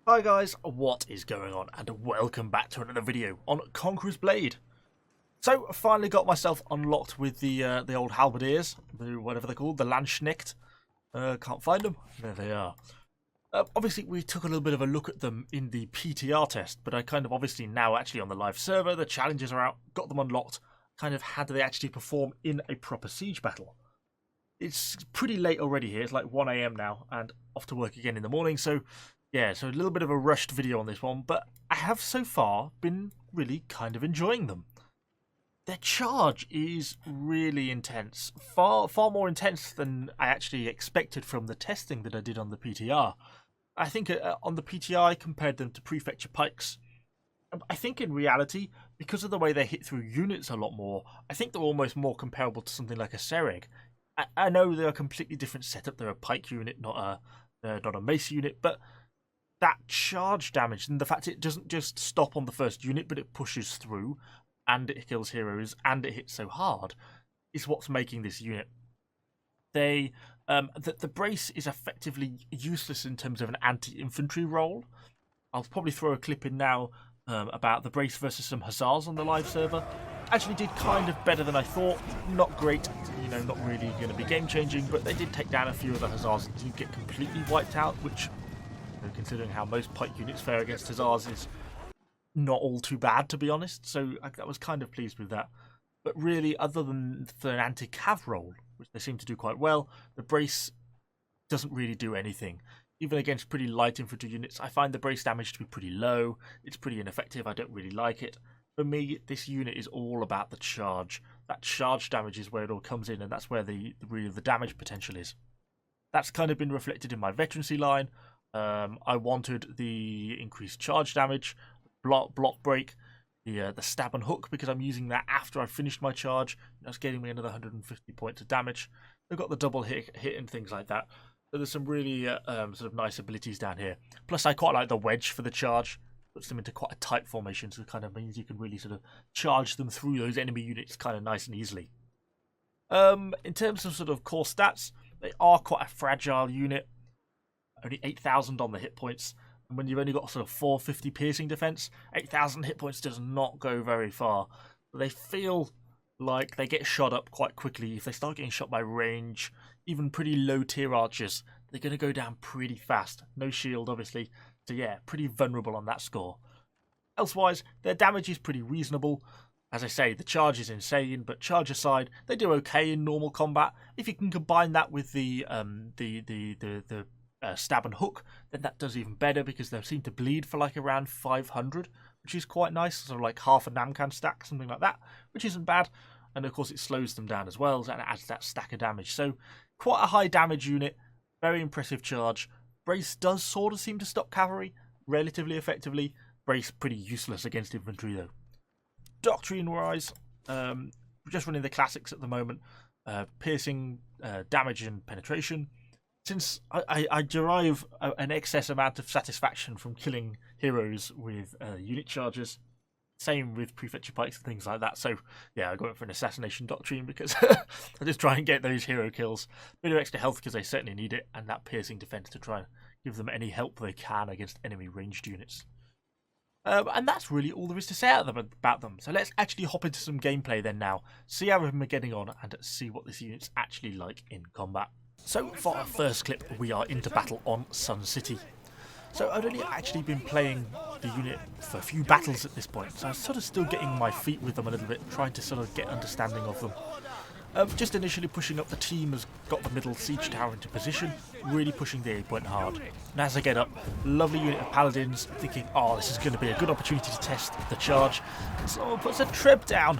Hi guys, what is going on, and welcome back to another video on Conqueror's Blade. So, I finally got myself unlocked with the old halberdiers, whatever they're called, the LandsKnechts. Can't find them. There they are. Obviously, we took a little bit of a look at them in the PTR test, but I kind of obviously now actually on the live server, the challenges are out, got them unlocked, kind of how do they actually perform in a proper siege battle. It's pretty late already here, it's like 1 AM now, and off to work again in the morning, so yeah, so a little bit of a rushed video on this one, but I have so far been really kind of enjoying them. Their charge is really intense, far more intense than I actually expected from the testing that I did on the PTR. I think on the PTR I compared them to Prefecture Pikes. I think in reality, because of the way they hit through units a lot more, I think they're almost more comparable to something like a Sereg. I know they're a completely different setup, they're a pike unit, not a mace unit, but that charge damage and the fact it doesn't just stop on the first unit but it pushes through and it kills heroes and it hits so hard is what's making this unit. The brace is effectively useless in terms of an anti-infantry role. I'll probably throw a clip in now about the brace versus some hussars on the live server. Actually did kind of better than I thought. Not great, not really going to be game changing, but they did take down a few of the hussars and didn't get completely wiped out, which, considering how most pike units fare against hussars, is not all too bad, to be honest. So I was kind of pleased with that. But really, other than for an anti-cav role, which they seem to do quite well, the brace doesn't really do anything. Even against pretty light infantry units, I find the brace damage to be pretty low. It's pretty ineffective. I don't really like it. For me, this unit is all about the charge. That charge damage is where it all comes in, and that's where the damage potential is. That's kind of been reflected in my veterancy line. I wanted the increased charge damage, block break, the stab and hook, because I'm using that after I finished my charge. That's getting me another 150 points of damage. They've got the double hit and things like that. So there's some really sort of nice abilities down here. Plus, I quite like the wedge for the charge. Puts them into quite a tight formation, so it kind of means you can really sort of charge them through those enemy units kind of nice and easily. In terms of sort of core stats, they are quite a fragile unit. Only 8,000 on the hit points. And when you've only got sort of 450 piercing defense, 8,000 hit points does not go very far. They feel like they get shot up quite quickly. If they start getting shot by range, even pretty low tier archers, they're going to go down pretty fast. No shield, obviously. So yeah, pretty vulnerable on that score. Elsewise, their damage is pretty reasonable. As I say, the charge is insane, but charge aside, they do okay in normal combat. If you can combine that with the stab and hook, then that does even better, because they seem to bleed for like around 500, which is quite nice, sort of like half a Namkan stack, something like that, which isn't bad. And of course it slows them down as well, and it adds that stack of damage. So quite a high damage unit, very impressive charge. Brace does sort of seem to stop cavalry relatively effectively. Brace pretty useless against infantry though. Doctrine wise, just running the classics at the moment, piercing, damage and penetration. Since I derive an excess amount of satisfaction from killing heroes with unit charges, same with Prefecture Pikes and things like that. So yeah, I went for an Assassination Doctrine because I just try and get those hero kills. Bit of extra health because they certainly need it, and that piercing defense to try and give them any help they can against enemy ranged units. And that's really all there is to say about them. So let's actually hop into some gameplay then now, see how we're getting on, and see what this unit's actually like in combat. So for our first clip, we are into battle on Sun City. So I'd only actually been playing the unit for a few battles at this point, so I was sort of still getting my feet with them a little bit, trying to sort of get understanding of them. Just initially pushing up, the team has got the middle siege tower into position, really pushing the A point hard. And as I get up, lovely unit of paladins, thinking, oh, this is going to be a good opportunity to test the charge. And someone puts a trip down.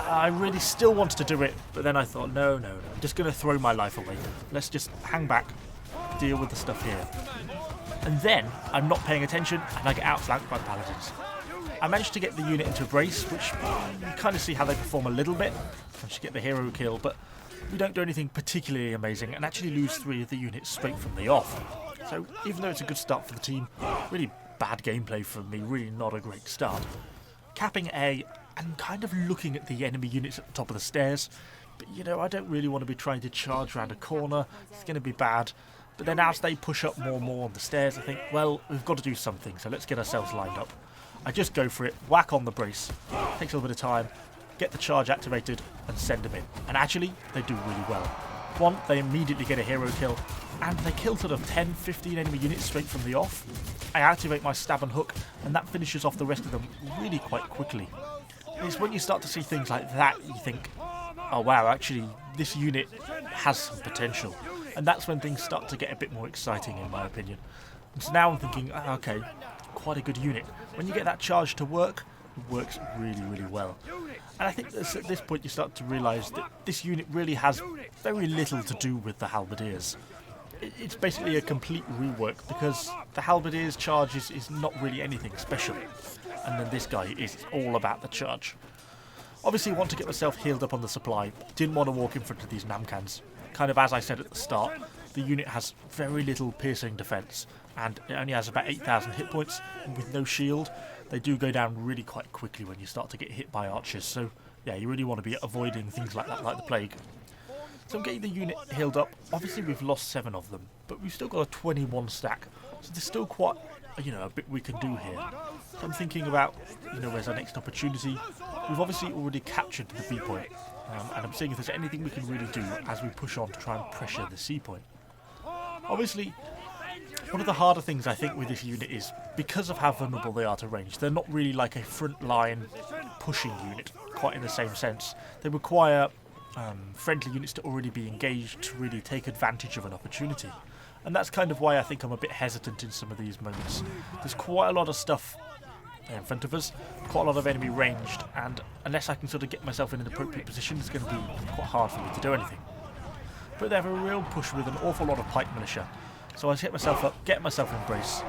I really still wanted to do it, but then I thought, no, I'm just going to throw my life away. Let's just hang back, deal with the stuff here. And then I'm not paying attention and I get outflanked by paladins. I managed to get the unit into brace, which you kind of see how they perform a little bit. Managed to get the hero kill, but we don't do anything particularly amazing and actually lose 3 of the units straight from the off. So even though it's a good start for the team, really bad gameplay for me, really not a great start. Capping A and kind of looking at the enemy units at the top of the stairs, but I don't really want to be trying to charge around a corner. It's going to be bad. But then as they push up more and more on the stairs, I think, well, we've got to do something, so let's get ourselves lined up. I just go for it, whack on the brace, takes a little bit of time, get the charge activated, and send them in. And actually, they do really well. One, they immediately get a hero kill, and they kill sort of 10, 15 enemy units straight from the off. I activate my stab and hook, and that finishes off the rest of them really quite quickly. It's when you start to see things like that, you think, oh wow, actually, this unit has some potential. And that's when things start to get a bit more exciting, in my opinion. And so now I'm thinking, okay, quite a good unit. When you get that charge to work, it works really, really well. And I think at this point you start to realise that this unit really has very little to do with the halberdiers. It's basically a complete rework, because the halberdiers charge is not really anything special. And then this guy is all about the charge. Obviously I want to get myself healed up on the supply. Didn't want to walk in front of these namcans. Kind of as I said at the start, the unit has very little piercing defence, and it only has about 8,000 hit points, and with no shield, they do go down really quite quickly when you start to get hit by archers. So yeah, you really want to be avoiding things like that, like the plague. So I'm getting the unit healed up. Obviously we've lost 7 of them, but we've still got a 21 stack, so there's still quite, a bit we can do here. So I'm thinking about, where's our next opportunity. We've obviously already captured the B point, and I'm seeing if there's anything we can really do as we push on to try and pressure the C point. Obviously, one of the harder things I think with this unit is, because of how vulnerable they are to range, they're not really like a front line pushing unit, quite in the same sense. They require friendly units to already be engaged to really take advantage of an opportunity. And that's kind of why I think I'm a bit hesitant in some of these moments. There's quite a lot of stuff in front of us, quite a lot of enemy ranged, and unless I can sort of get myself in an appropriate position, it's going to be quite hard for me to do anything. But they have a real push with an awful lot of pike militia, so I set myself up, get myself in brace,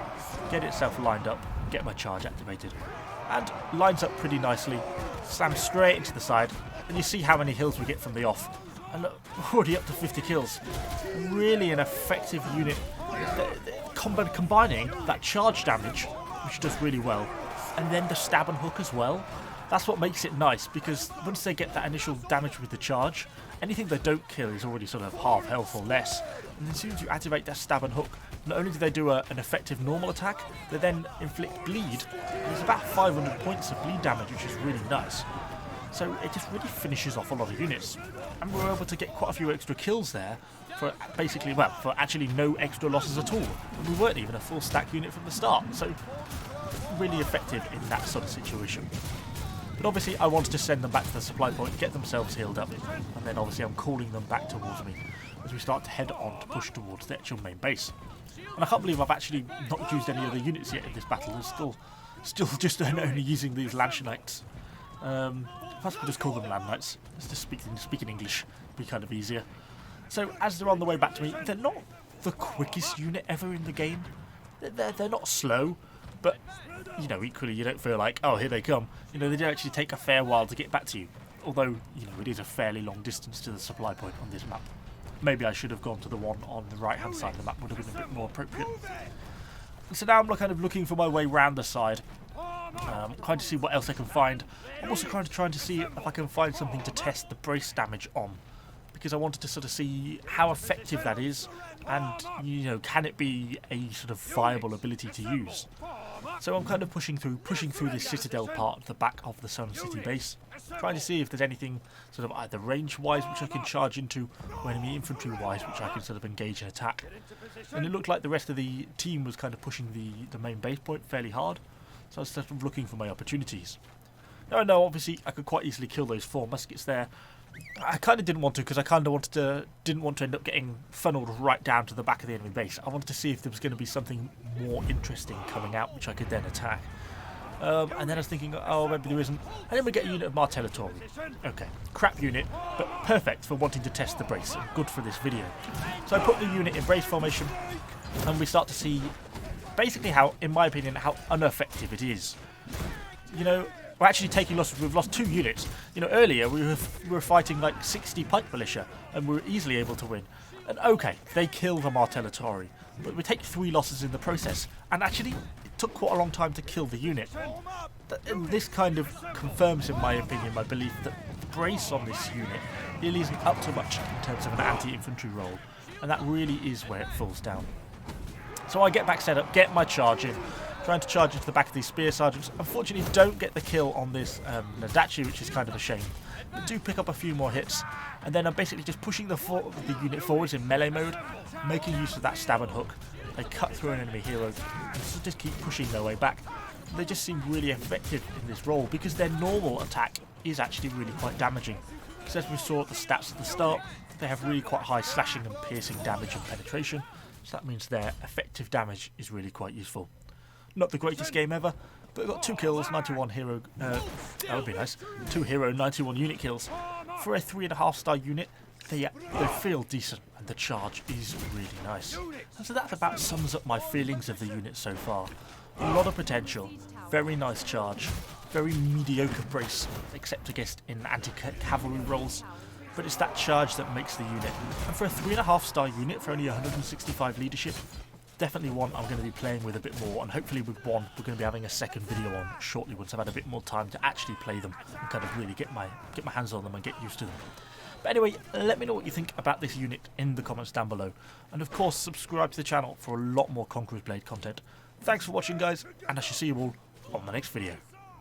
get itself lined up, get my charge activated, and lines up pretty nicely, slams straight into the side, and you see how many kills we get from the off. And look, we're already up to 50 kills. Really an effective unit, combining that charge damage, which does really well, and then the stab and hook as well. That's what makes it nice, because once they get that initial damage with the charge, anything they don't kill is already sort of half health or less. And as soon as you activate that stab and hook, not only do they do an effective normal attack, they then inflict bleed. There's about 500 points of bleed damage, which is really nice. So it just really finishes off a lot of units. And we're able to get quite a few extra kills there for for actually no extra losses at all. And we weren't even a full stack unit from the start. So really effective in that sort of situation. But obviously I wanted to send them back to the supply point, get themselves healed up, and then obviously I'm calling them back towards me as we start to head on to push towards the actual main base. And I can't believe I've actually not used any other units yet in this battle. There's still just only using these LandsKnechts. Perhaps we'll just call them LandsKnechts. Let's just speak in English, be kind of easier. So as they're on the way back to me, they're not the quickest unit ever in the game. They're not slow, but equally you don't feel like, oh, here they come. They do actually take a fair while to get back to you. Although, it is a fairly long distance to the supply point on this map. Maybe I should have gone to the one on the right hand side of the map, would have been a bit more appropriate. So now I'm kind of looking for my way round the side, trying to see what else I can find. I'm also trying to see if I can find something to test the brace damage on, because I wanted to sort of see how effective that is, and can it be a sort of viable ability to use. So I'm kind of pushing through this citadel part of the back of the Sun City base, trying to see if there's anything sort of either range-wise which I can charge into, or enemy infantry-wise which I can sort of engage and attack. And it looked like the rest of the team was kind of pushing the main base point fairly hard, so I was sort of looking for my opportunities. Now I know obviously I could quite easily kill those 4 muskets there. I kind of didn't want to, because I kind of didn't want to end up getting funneled right down to the back of the enemy base. I wanted to see if there was going to be something more interesting coming out which I could then attack. And then I was thinking, oh, maybe there isn't. And then we get a unit of Martellatori. Okay, crap unit, but perfect for wanting to test the brace, and good for this video. So I put the unit in brace formation, and we start to see basically how, in my opinion, how ineffective it is. We're actually taking losses. We've lost 2 units. Earlier we were fighting like 60 pike militia, and we were easily able to win. And okay, they kill the Martellatori, but we take 3 losses in the process. And actually, it took quite a long time to kill the unit. And this kind of confirms, in my opinion, my belief that the brace on this unit really isn't up to much in terms of an anti-infantry role. and that really is where it falls down. So I get back set up, get my charge in, trying to charge into the back of these spear sergeants. Unfortunately, don't get the kill on this Nadachi, which is kind of a shame. But do pick up a few more hits, and then I'm basically just pushing the unit forwards in melee mode, making use of that stab and hook. They cut through an enemy hero and just keep pushing their way back. They just seem really effective in this role because their normal attack is actually really quite damaging. Because as we saw at the stats at the start, they have really quite high slashing and piercing damage and penetration, so that means their effective damage is really quite useful. Not the greatest game ever, but we've got 2 kills, 91 hero, that would be nice, 2 hero, 91 unit kills. For a 3.5 star unit, they feel decent, and the charge is really nice. And so that about sums up my feelings of the unit so far. A lot of potential, very nice charge, very mediocre brace, except against in anti-cavalry roles. But it's that charge that makes the unit. And for a 3.5 star unit for only 165 leadership, definitely one I'm going to be playing with a bit more, and hopefully with one we're going to be having a second video on shortly once I've had a bit more time to actually play them and kind of really get my hands on them and get used to them. But anyway, let me know what you think about this unit in the comments down below, and of course subscribe to the channel for a lot more Conqueror's Blade content. Thanks for watching guys, and I shall see you all on the next video.